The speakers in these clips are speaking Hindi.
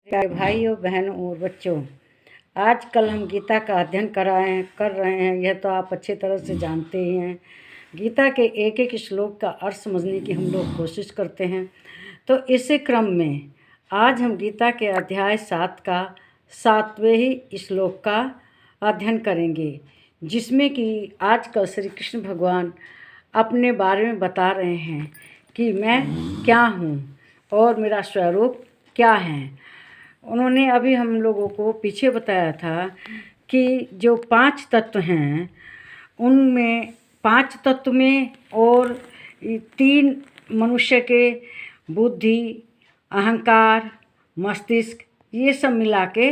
प्यारे भाइयों, बहनों और बच्चों, आजकल हम गीता का अध्ययन कर रहे हैं। यह तो आप अच्छी तरह से जानते ही हैं। गीता के एक एक श्लोक का अर्थ समझने की हम लोग कोशिश करते हैं। तो इसी क्रम में आज हम गीता के अध्याय 7 का 7वें ही श्लोक का अध्ययन करेंगे, जिसमें कि आजकल श्री कृष्ण भगवान अपने बारे में बता रहे हैं कि मैं क्या हूँ और मेरा स्वरूप क्या है। उन्होंने अभी हम लोगों को पीछे बताया था कि जो 5 तत्व हैं, उनमें 5 तत्व में और 3 मनुष्य के बुद्धि, अहंकार, मस्तिष्क, ये सब मिला के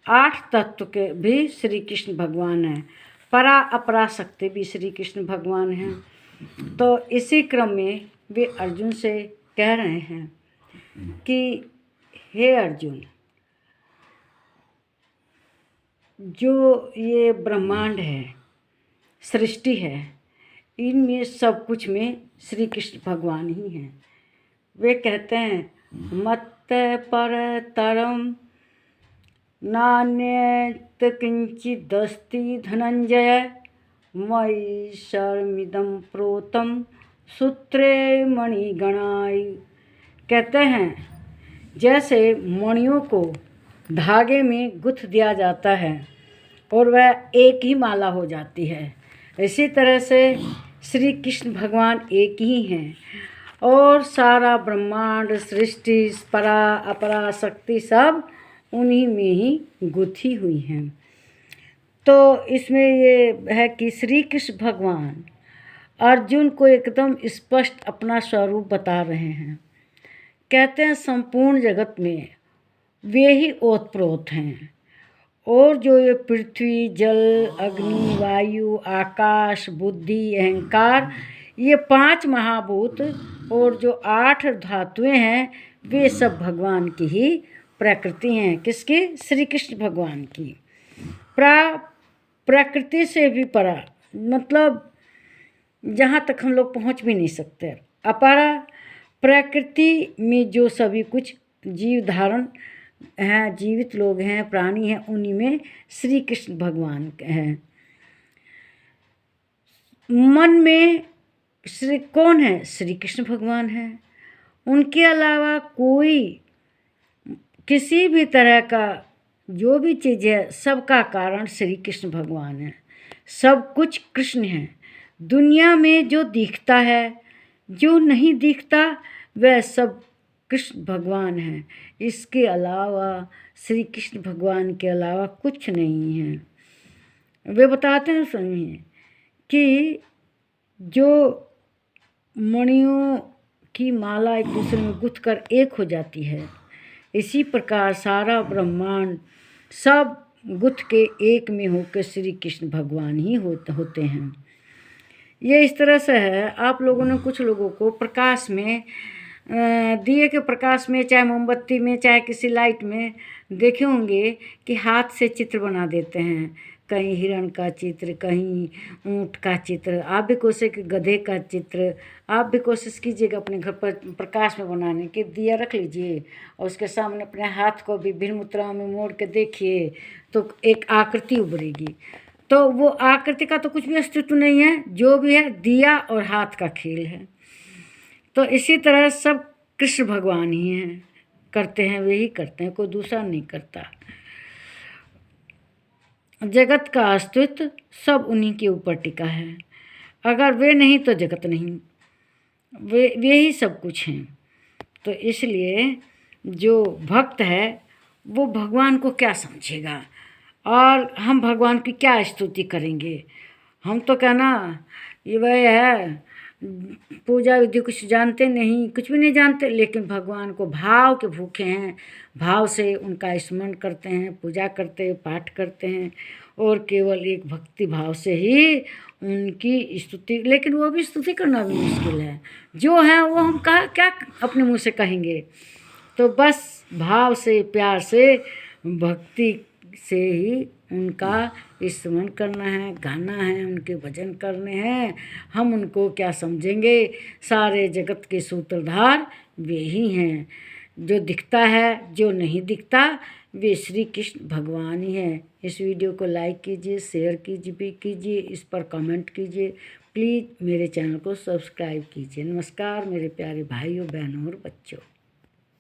8 तत्व के भी श्री कृष्ण भगवान हैं। परा अपरा शक्ति भी श्री कृष्ण भगवान हैं। तो इसी क्रम में वे अर्जुन से कह रहे हैं कि हे अर्जुन, जो ये ब्रह्मांड है, सृष्टि है, इनमें सब कुछ में श्री कृष्ण भगवान ही हैं। वे कहते हैं मत परतरम नान्यत् किंचिदस्ति धनंजय मयि सर्वमिदं प्रोतं सूत्रे मणिगणाय। कहते हैं जैसे मणियों को धागे में गुथ दिया जाता है और वह एक ही माला हो जाती है, इसी तरह से श्री कृष्ण भगवान एक ही हैं और सारा ब्रह्मांड, सृष्टि, परा अपरा शक्ति सब उन्हीं में ही गुथी हुई हैं। तो इसमें ये है कि श्री कृष्ण भगवान अर्जुन को एकदम स्पष्ट अपना स्वरूप बता रहे हैं। कहते हैं संपूर्ण जगत में वे ही ओतप्रोत हैं और जो ये पृथ्वी, जल, अग्नि, वायु, आकाश, बुद्धि, अहंकार, ये 5 महाभूत और जो 8 धातुएं हैं, वे सब भगवान की ही प्रकृति हैं। किसकी? श्री कृष्ण भगवान की। प्रकृति से भी परा, मतलब जहाँ तक हम लोग पहुँच भी नहीं सकते। अपरा, प्रकृति में जो सभी कुछ जीव धारण हैं, जीवित लोग हैं, प्राणी हैं, उन्हीं में श्री कृष्ण भगवान हैं। मन में श्री कौन है? श्री कृष्ण भगवान है। उनके अलावा कोई किसी भी तरह का जो भी चीज़ है, सबका कारण श्री कृष्ण भगवान है। सब कुछ कृष्ण है। दुनिया में जो दिखता है, जो नहीं दिखता, वह सब कृष्ण भगवान है। इसके अलावा श्री कृष्ण भगवान के अलावा कुछ नहीं है। वे बताते हैं, सुनिए, कि जो मणियों की माला एक दूसरे में गुथ कर एक हो जाती है, इसी प्रकार सारा ब्रह्मांड सब गुथ के एक में होकर श्री कृष्ण भगवान ही होते हैं। ये इस तरह से है। आप लोगों ने कुछ लोगों को प्रकाश में, दिए के प्रकाश में, चाहे मोमबत्ती में, चाहे किसी लाइट में देखे होंगे कि हाथ से चित्र बना देते हैं। कहीं हिरण का चित्र, कहीं ऊँट का चित्र। आप भी कोशिश कि गधे का चित्र, आप भी कोशिश कीजिएगा अपने घर पर प्रकाश में बनाने की। दिया रख लीजिए और उसके सामने अपने हाथ को विभिन्न मुद्राओं में मोड़ के देखिए, तो एक आकृति उभरेगी। तो वो आकृति का तो कुछ भी अस्तित्व नहीं है, जो भी है दिया और हाथ का खेल है। तो इसी तरह सब कृष्ण भगवान ही हैं, करते हैं, वे ही करते हैं, कोई दूसरा नहीं करता। जगत का अस्तित्व सब उन्हीं के ऊपर टिका है। अगर वे नहीं तो जगत नहीं, वे ही सब कुछ हैं। तो इसलिए जो भक्त है वो भगवान को क्या समझेगा और हम भगवान की क्या स्तुति करेंगे। हम तो कहना ये वह है, पूजा विधि कुछ जानते नहीं, कुछ भी नहीं जानते, लेकिन भगवान को भाव के भूखे हैं, भाव से उनका स्मरण करते हैं, पूजा करते हैं, पाठ करते हैं और केवल एक भक्ति भाव से ही उनकी स्तुति। लेकिन वो भी स्तुति करना भी मुश्किल है। जो है वो हम क्या अपने मुँह से कहेंगे। तो बस भाव से, प्यार से, भक्ति से ही उनका स्मरण करना है, गाना है, उनके भजन करने हैं। हम उनको क्या समझेंगे? सारे जगत के सूत्रधार वे ही हैं। जो दिखता है, जो नहीं दिखता, वे श्री कृष्ण भगवान ही हैं। इस वीडियो को लाइक कीजिए, शेयर कीजिए, इस पर कमेंट कीजिए। प्लीज़ मेरे चैनल को सब्सक्राइब कीजिए। नमस्कार मेरे प्यारे भाइयों, बहनों और बच्चों।